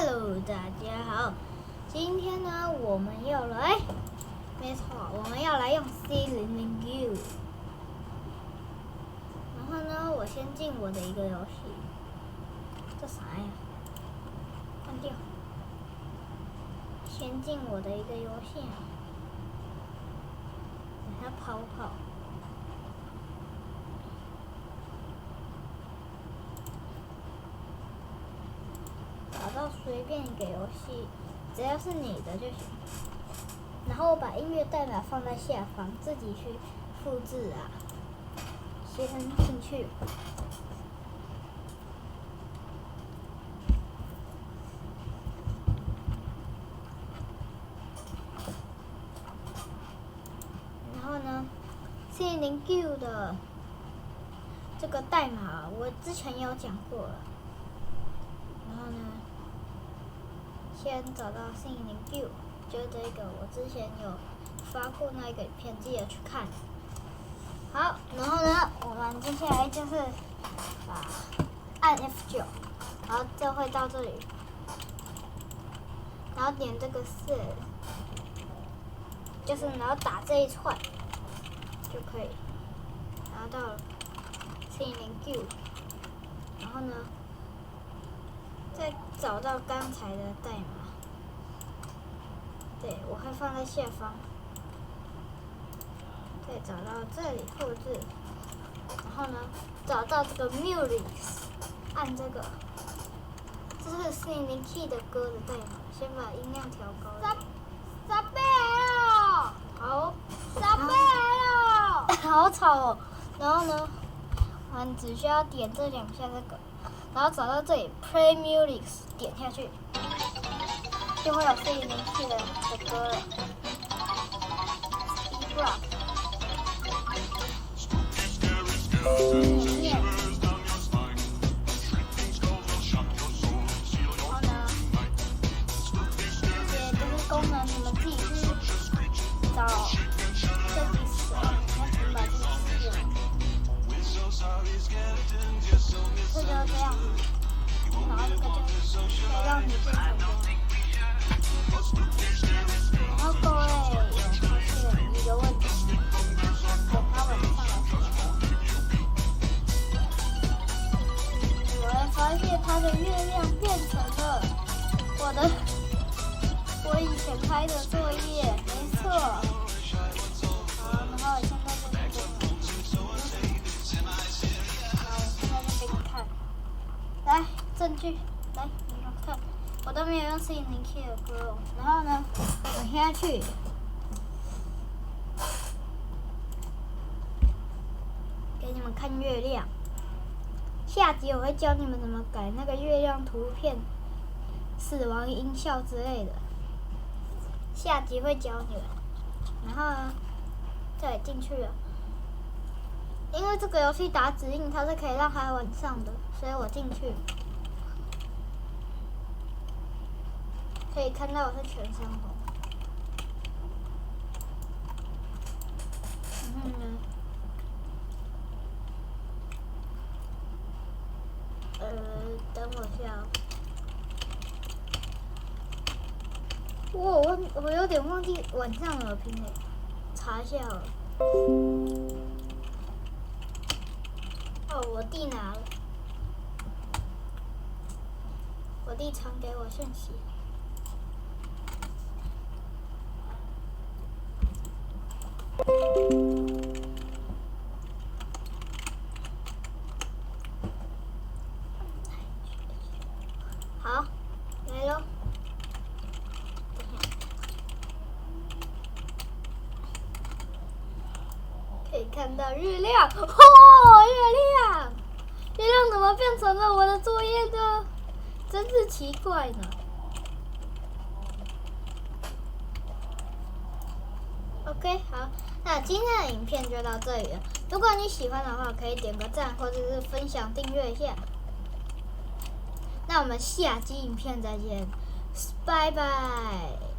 Hello， 大家好，今天呢，我们要来，没错，我们要来用 C00U。然后呢，我先进我的一个游戏，这啥呀？关掉。先进我的一个游戏，等它跑。找到随便一个游戏，只要是你的就行。然后我把音乐代码放在下方，自己去复制啊。先进去。然后呢 ，C00U 的这个代码我之前有讲过了。然后呢，先找到 C00U， 就这个，我之前有发过那个影片，记得去看。好，然后呢，我们接下来就是按 F9， 然后就会到这里，然后点这个4，就是然后打这一串就可以拿到 C00U， 然后呢，再找到刚才的代码，对，我会放在下方。再找到这里复制，然后呢，找到这个 Music， 按这个，这是 C00U 的歌的代码，先把音量调高。撒贝了，好，撒贝了，好吵哦。然后呢，我们只需要点这2下这个，然后找到这里 Play Music， 点下去，就会有 C00U 的歌了。念，然后呢，这些功能你们自己去找设计师，然后请把这个撕了。这就这样，然后这个就可以让你变成这样。然后各位有发现一个问题，等它晚上来说。发现它的月亮变成了我以前拍的作业，没错。好，然后现在就是好，我现在就给你看，来证据，来你们看，我都没有用 C00U 的歌哦。然后呢，我现在去给你们看月亮。下集我会教你们怎么改那个月亮图片、死亡音效之类的。下集会教你们。然后呢，对，进去了。因为这个游戏打指令，它是可以让它晚上的，所以我进去。可以看到我是全身红。然后呢？等我一下。我有点忘记晚上耳屏了，查一下好了。哦，我弟拿了，我弟传给我讯息。好，来喽！可以看到月亮，月亮！月亮怎么变成了我的作业呢？真是奇怪呢。OK， 好，那今天的影片就到这里了。如果你喜欢的话，可以点个赞，或者是分享、订阅一下。那我们下期影片再见，拜拜。